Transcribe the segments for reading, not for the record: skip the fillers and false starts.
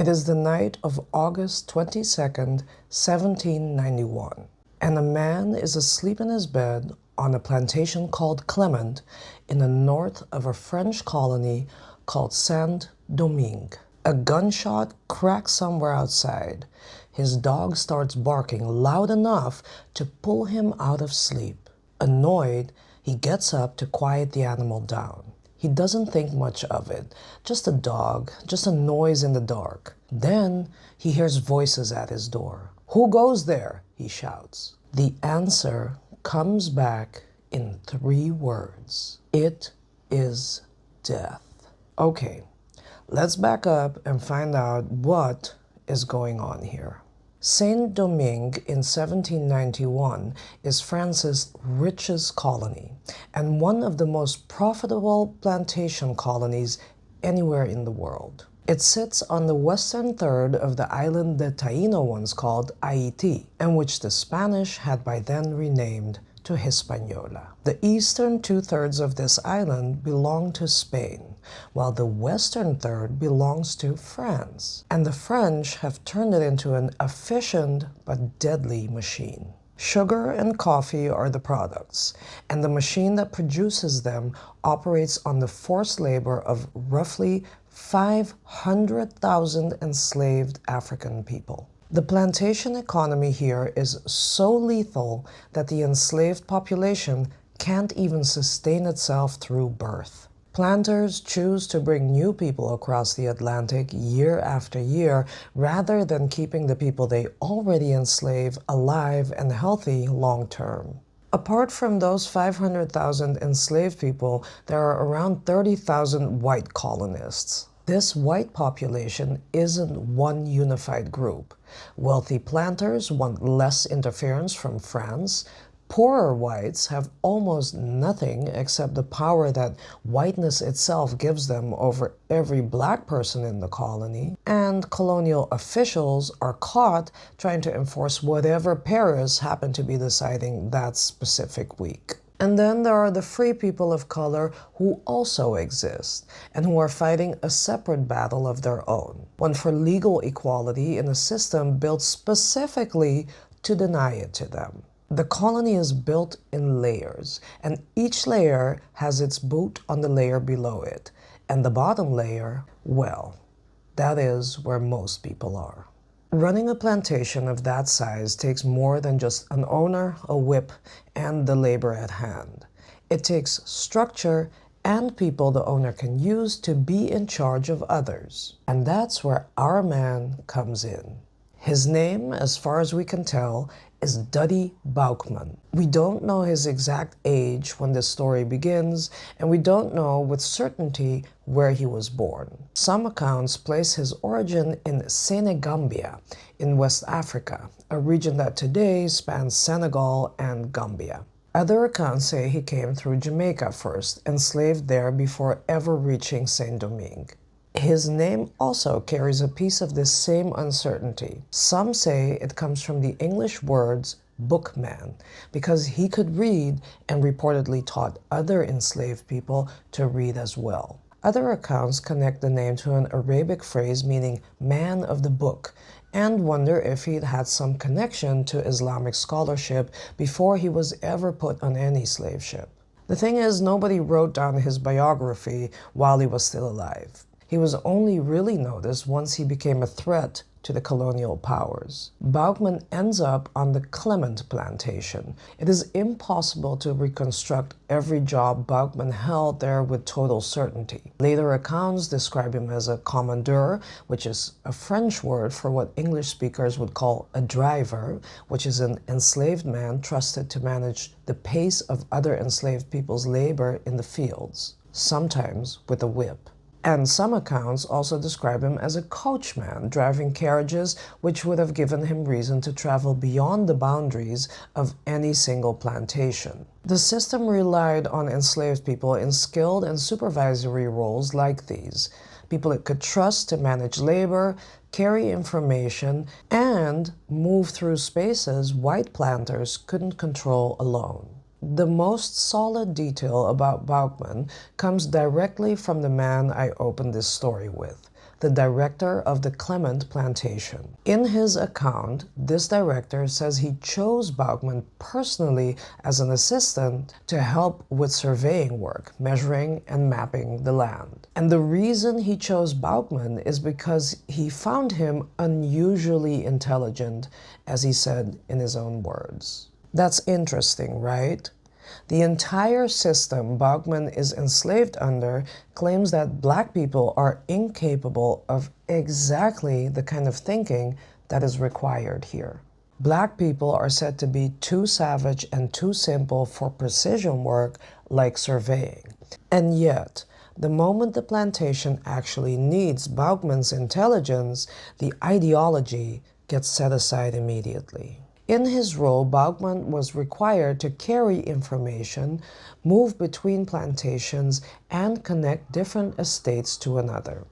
It is the night of August 22nd, 1791, and a man is asleep in his bed on a plantation called Clement in the north of a French colony called Saint-Domingue. A gunshot cracks somewhere outside. His dog starts barking loud enough to pull him out of sleep. Annoyed, he gets up to quiet the animal down. He doesn't think much of it. Just a dog, just a noise in the dark. Then he hears voices at his door. "Who goes there?" he shouts. The answer comes back in 3 words. It is death. Okay, let's back up and find out what is going on here. Saint-Domingue in 1791 is France's richest colony and one of the most profitable plantation colonies anywhere in the world. It sits on the western third of the island the Taino once called Haiti, and which the Spanish had by then renamed to Hispaniola. The eastern 2/3 of this island belong to Spain, while the western third belongs to France, and the French have turned it into an efficient but deadly machine. Sugar and coffee are the products, and the machine that produces them operates on the forced labor of roughly 500,000 enslaved African people. The plantation economy here is so lethal that the enslaved population can't even sustain itself through birth. Planters choose to bring new people across the Atlantic year after year rather than keeping the people they already enslave alive and healthy long term. Apart from those 500,000 enslaved people, there are around 30,000 white colonists. This white population isn't one unified group. Wealthy planters want less interference from France. Poorer whites have almost nothing except the power that whiteness itself gives them over every black person in the colony. And colonial officials are caught trying to enforce whatever Paris happened to be deciding that specific week. And then there are the free people of color who also exist and who are fighting a separate battle of their own, one for legal equality in a system built specifically to deny it to them. The colony is built in layers, and each layer has its boot on the layer below it, and the bottom layer, well, that is where most people are. Running a plantation of that size takes more than just an owner, a whip, and the labor at hand. It takes structure and people the owner can use to be in charge of others. And that's where our man comes in. His name, as far as we can tell, is Dutty Boukman. We don't know his exact age when this story begins, and we don't know with certainty where he was born. Some accounts place his origin in Senegambia in West Africa, a region that today spans Senegal and Gambia. Other accounts say he came through Jamaica first, enslaved there before ever reaching Saint-Domingue. His name also carries a piece of this same uncertainty. Some say it comes from the English words Boukman, because he could read and reportedly taught other enslaved people to read as well. Other accounts connect the name to an Arabic phrase meaning man of the book, and wonder if he'd had some connection to Islamic scholarship before he was ever put on any slave ship. The thing is, nobody wrote down his biography while he was still alive. He was only really noticed once he became a threat to the colonial powers. Boukman ends up on the Clement plantation. It is impossible to reconstruct every job Boukman held there with total certainty. Later accounts describe him as a commandeur, which is a French word for what English speakers would call a driver, which is an enslaved man trusted to manage the pace of other enslaved people's labor in the fields, sometimes with a whip. And some accounts also describe him as a coachman, driving carriages which would have given him reason to travel beyond the boundaries of any single plantation. The system relied on enslaved people in skilled and supervisory roles like these, people it could trust to manage labor, carry information, and move through spaces white planters couldn't control alone. The most solid detail about Boukman comes directly from the man I opened this story with, the director of the Clement plantation. In his account, this director says he chose Boukman personally as an assistant to help with surveying work, measuring and mapping the land. And the reason he chose Boukman is because he found him unusually intelligent, as he said in his own words. That's interesting, right? The entire system Boukman is enslaved under claims that black people are incapable of exactly the kind of thinking that is required here. Black people are said to be too savage and too simple for precision work like surveying. And yet, the moment the plantation actually needs Boukman's intelligence, the ideology gets set aside immediately. In his role, Boukman was required to carry information, move between plantations, and connect different estates to another.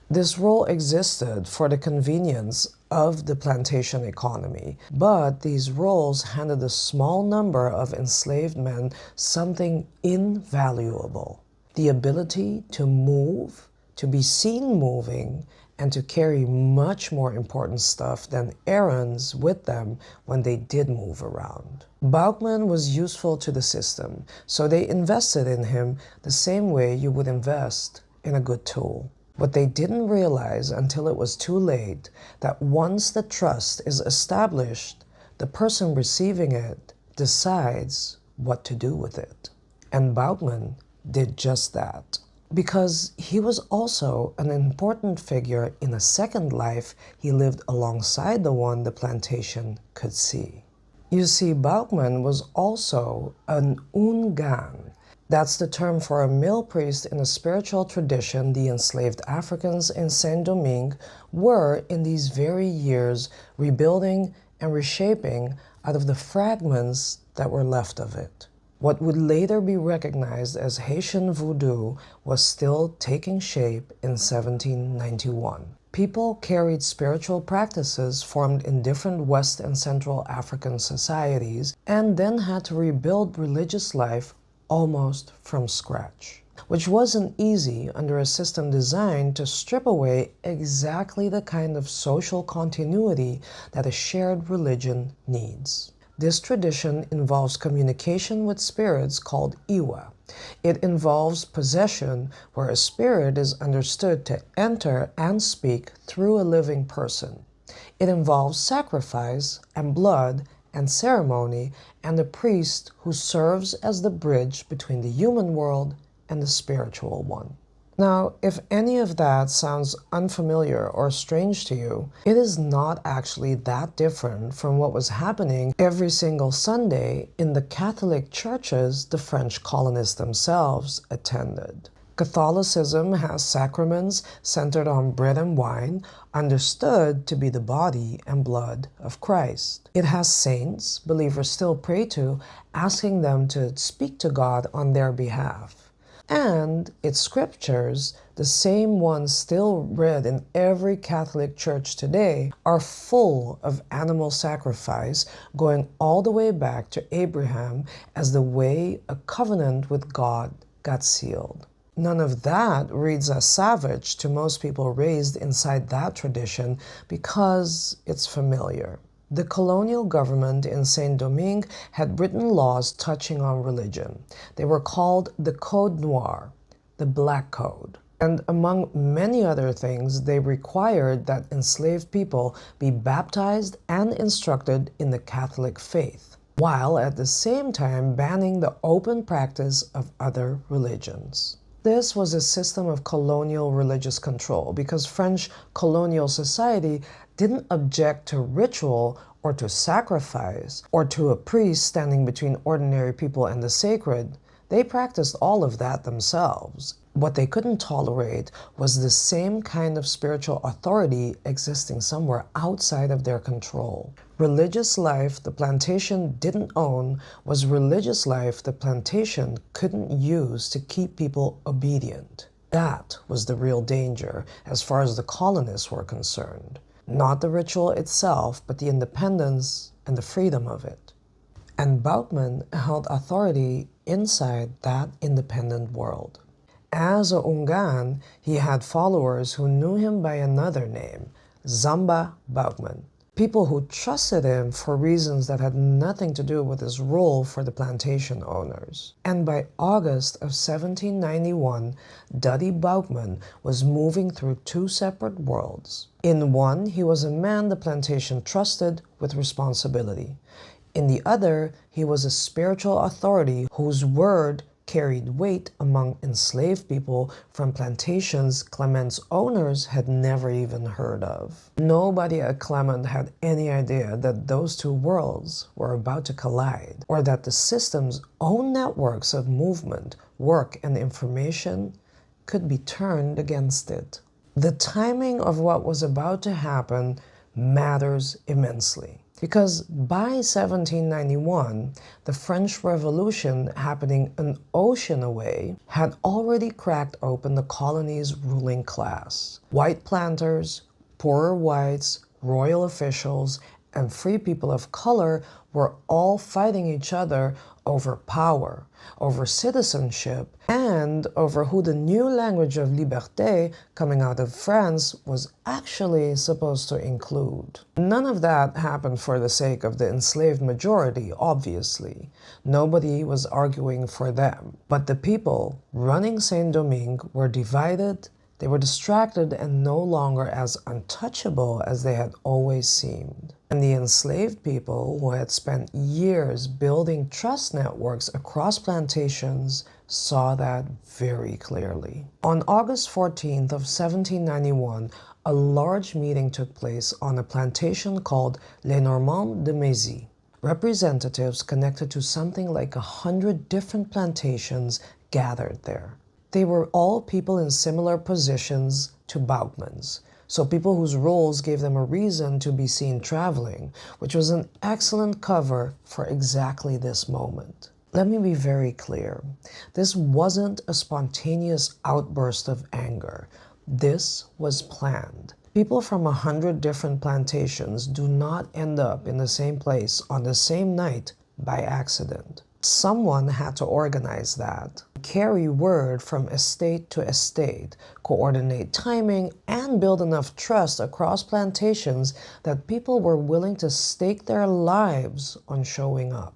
This role existed for the convenience of the plantation economy, but these roles handed a small number of enslaved men something invaluable: the ability to move, to be seen moving, and to carry much more important stuff than errands with them when they did move around. Boukman was useful to the system, so they invested in him the same way you would invest in a good tool. What they didn't realize until it was too late, that once the trust is established, the person receiving it decides what to do with it. And Boukman did just that, because he was also an important figure in a second life he lived alongside the one the plantation could see. You see, Boukman was also an ungan. That's the term for a male priest in a spiritual tradition the enslaved Africans in Saint-Domingue were in these very years rebuilding and reshaping out of the fragments that were left of it. What would later be recognized as Haitian Vodou was still taking shape in 1791. People carried spiritual practices formed in different West and Central African societies and then had to rebuild religious life almost from scratch, which wasn't easy under a system designed to strip away exactly the kind of social continuity that a shared religion needs. This tradition involves communication with spirits called iwa. It involves possession, where a spirit is understood to enter and speak through a living person. It involves sacrifice and blood and ceremony, and a priest who serves as the bridge between the human world and the spiritual one. Now, if any of that sounds unfamiliar or strange to you, it is not actually that different from what was happening every single Sunday in the Catholic churches the French colonists themselves attended. Catholicism has sacraments centered on bread and wine, understood to be the body and blood of Christ. It has saints believers still pray to, asking them to speak to God on their behalf. And its scriptures, the same ones still read in every Catholic church today, are full of animal sacrifice, going all the way back to Abraham as the way a covenant with God got sealed. None of that reads as savage to most people raised inside that tradition because it's familiar. The colonial government in Saint-Domingue had written laws touching on religion. They were called the Code Noir, the Black Code. And among many other things, they required that enslaved people be baptized and instructed in the Catholic faith, while at the same time banning the open practice of other religions. This was a system of colonial religious control because French colonial society didn't object to ritual or to sacrifice or to a priest standing between ordinary people and the sacred. They practiced all of that themselves. What they couldn't tolerate was the same kind of spiritual authority existing somewhere outside of their control. Religious life the plantation didn't own was religious life the plantation couldn't use to keep people obedient. That was the real danger as far as the colonists were concerned. Not the ritual itself, but the independence and the freedom of it. And Boukman held authority inside that independent world. As a Ungan, he had followers who knew him by another name, Zamba Boukman. People who trusted him for reasons that had nothing to do with his role for the plantation owners. And by August of 1791, Dutty Boukman was moving through two separate worlds. In one, he was a man the plantation trusted with responsibility. In the other, he was a spiritual authority whose word carried weight among enslaved people from plantations Clement's owners had never even heard of. Nobody at Clement had any idea that those two worlds were about to collide, or that the system's own networks of movement, work, and information could be turned against it. The timing of what was about to happen matters immensely. Because by 1791, the French Revolution, happening an ocean away, had already cracked open the colony's ruling class. White planters, poorer whites, royal officials, and free people of color were all fighting each other over power, over citizenship, and over who the new language of liberté coming out of France was actually supposed to include. None of that happened for the sake of the enslaved majority, obviously. Nobody was arguing for them. But the people running Saint-Domingue were divided, they were distracted, and no longer as untouchable as they had always seemed. And the enslaved people, who had spent years building trust networks across plantations, saw that very clearly. On August 14th of 1791, a large meeting took place on a plantation called Les Normands de Mézy. Representatives connected to something like 100 different plantations gathered there. They were all people in similar positions to Boukman's, so people whose roles gave them a reason to be seen traveling, which was an excellent cover for exactly this moment. Let me be very clear. This wasn't a spontaneous outburst of anger. This was planned. People from 100 different plantations do not end up in the same place on the same night by accident. Someone had to organize that, carry word from estate to estate, coordinate timing, and build enough trust across plantations that people were willing to stake their lives on showing up.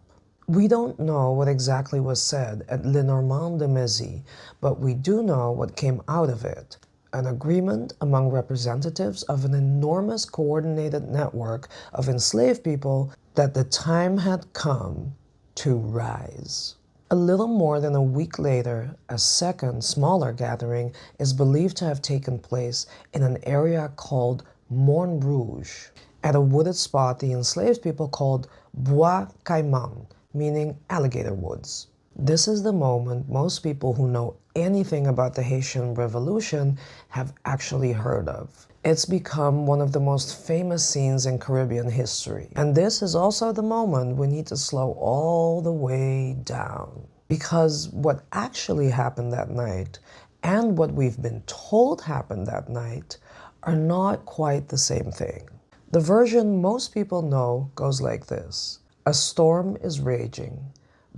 We don't know what exactly was said at Les Normands de Mézy, but we do know what came out of it. An agreement among representatives of an enormous coordinated network of enslaved people that the time had come to rise. A little more than a week later, a second, smaller gathering is believed to have taken place in an area called Morne Rouge, at a wooded spot the enslaved people called Bois Caïman, meaning alligator woods. This is the moment most people who know anything about the Haitian Revolution have actually heard of. It's become one of the most famous scenes in Caribbean history. And this is also the moment we need to slow all the way down. Because what actually happened that night and what we've been told happened that night are not quite the same thing. The version most people know goes like this. A storm is raging.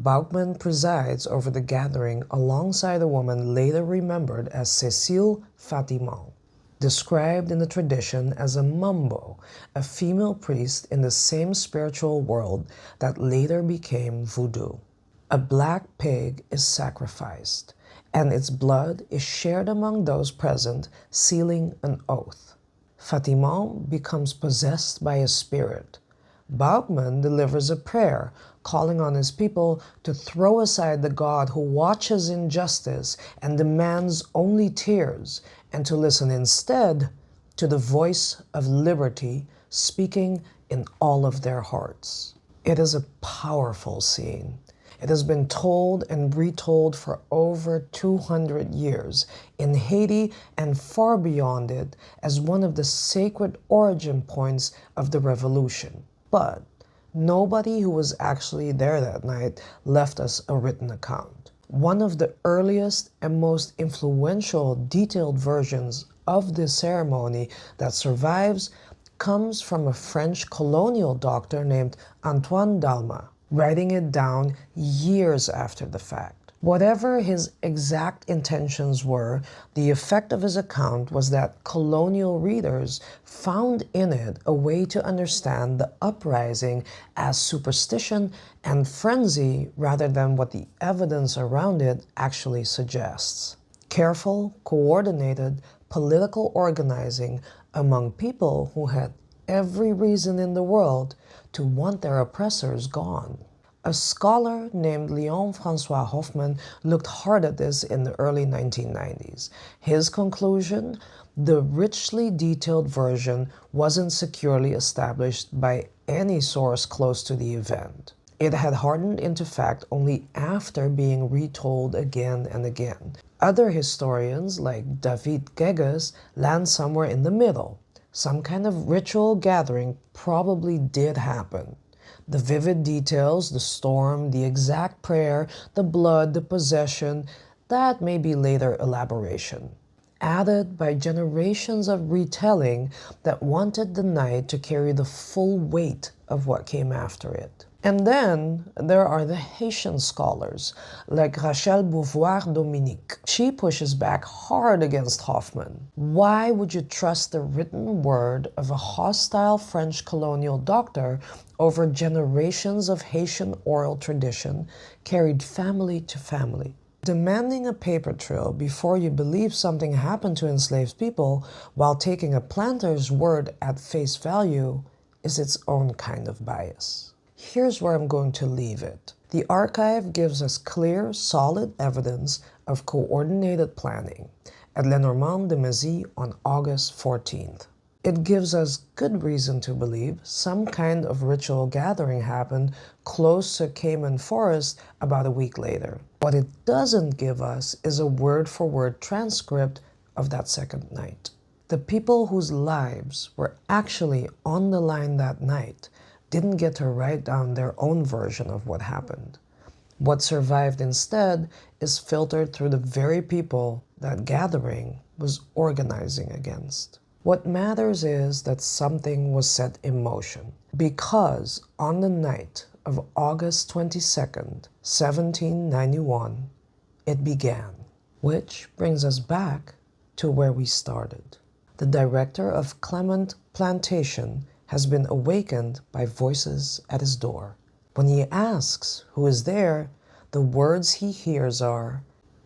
Boukman presides over the gathering alongside a woman later remembered as Cécile Fatiman, described in the tradition as a mambo, a female priest in the same spiritual world that later became Vodou. A black pig is sacrificed, and its blood is shared among those present, sealing an oath. Fatiman becomes possessed by a spirit. Boukman delivers a prayer, calling on his people to throw aside the God who watches injustice and demands only tears, and to listen instead to the voice of liberty speaking in all of their hearts. It is a powerful scene. It has been told and retold for over 200 years in Haiti and far beyond it as one of the sacred origin points of the revolution. But nobody who was actually there that night left us a written account. One of the earliest and most influential detailed versions of this ceremony that survives comes from a French colonial doctor named Antoine Dalma, writing it down years after the fact. Whatever his exact intentions were, the effect of his account was that colonial readers found in it a way to understand the uprising as superstition and frenzy rather than what the evidence around it actually suggests. Careful, coordinated political organizing among people who had every reason in the world to want their oppressors gone. A scholar named Léon François Hoffmann looked hard at this in the early 1990s. His conclusion? The richly detailed version wasn't securely established by any source close to the event. It had hardened into fact only after being retold again and again. Other historians, like David Geges, land somewhere in the middle. Some kind of ritual gathering probably did happen. The vivid details, the storm, the exact prayer, the blood, the possession, that may be later elaboration, added by generations of retelling that wanted the night to carry the full weight of what came after it. And then there are the Haitian scholars, like Rachel Beauvoir-Dominique. She pushes back hard against Hoffmann. Why would you trust the written word of a hostile French colonial doctor over generations of Haitian oral tradition carried family to family? Demanding a paper trail before you believe something happened to enslaved people while taking a planter's word at face value is its own kind of bias. Here's where I'm going to leave it. The archive gives us clear, solid evidence of coordinated planning at Lenormand de Mézy on August 14th. It gives us good reason to believe some kind of ritual gathering happened close to Cayman Forest about a week later. What it doesn't give us is a word-for-word transcript of that second night. The people whose lives were actually on the line that night didn't get to write down their own version of what happened. What survived instead is filtered through the very people that gathering was organizing against. What matters is that something was set in motion, because on the night of August 22nd, 1791, it began. Which brings us back to where we started. The director of Clement Plantation has been awakened by voices at his door. When he asks who is there, the words he hears are,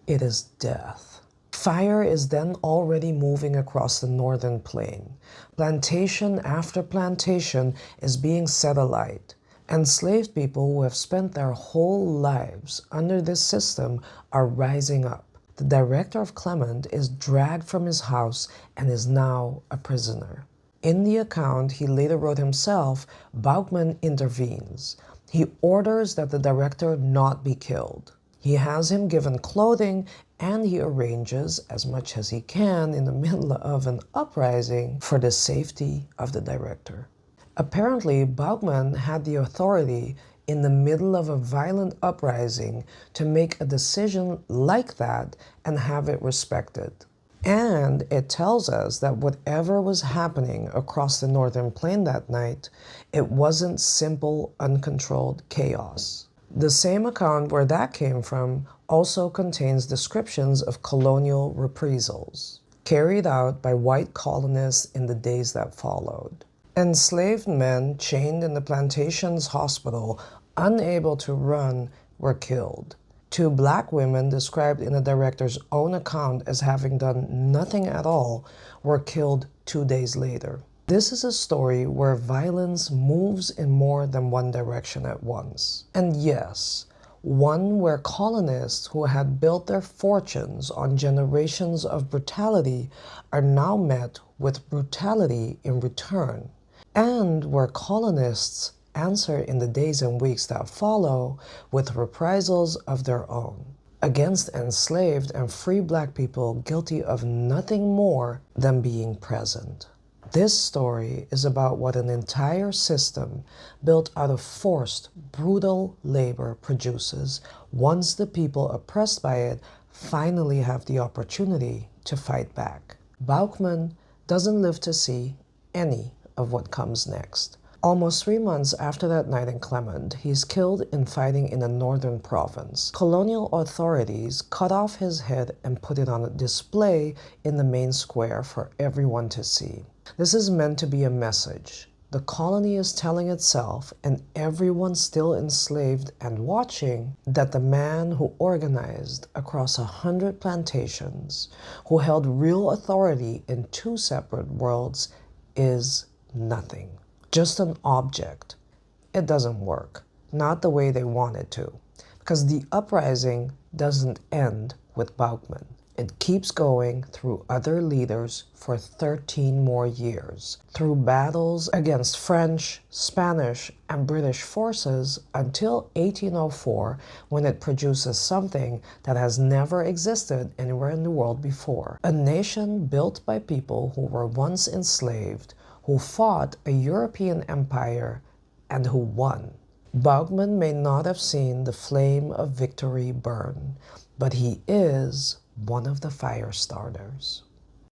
"It is death." Fire is then already moving across the northern plain. Plantation after plantation is being set alight. Enslaved people who have spent their whole lives under this system are rising up. The director of Clement is dragged from his house and is now a prisoner. In the account he later wrote himself, Boukman intervenes. He orders that the director not be killed. He has him given clothing, and he arranges, as much as he can in the middle of an uprising, for the safety of the director. Apparently, Boukman had the authority in the middle of a violent uprising to make a decision like that and have it respected. And it tells us that whatever was happening across the northern plain that night, it wasn't simple, uncontrolled chaos. The same account where that came from also contains descriptions of colonial reprisals, carried out by white colonists in the days that followed. Enslaved men chained in the plantation's hospital, unable to run, were killed. 2 black women, described in the director's own account as having done nothing at all, were killed 2 days later. This is a story where violence moves in more than one direction at once. And yes, one where colonists who had built their fortunes on generations of brutality are now met with brutality in return, and where colonists answer in the days and weeks that follow with reprisals of their own against enslaved and free black people guilty of nothing more than being present. This story is about what an entire system built out of forced, brutal labor produces once the people oppressed by it finally have the opportunity to fight back. Boukman doesn't live to see any of what comes next. Almost 3 months after that night in Clement, he is killed in fighting in a northern province. Colonial authorities cut off his head and put it on a display in the main square for everyone to see. This is meant to be a message. The colony is telling itself, and everyone still enslaved and watching, that the man who organized across 100 plantations, who held real authority in 2 separate worlds, is nothing. Just an object. It doesn't work. Not the way they want it to. Because the uprising doesn't end with Boukman. It keeps going through other leaders for 13 more years, through battles against French, Spanish, and British forces until 1804, when it produces something that has never existed anywhere in the world before. A nation built by people who were once enslaved, who fought a European empire, and who won. Boukman may not have seen the flame of victory burn, but he is one of the fire starters.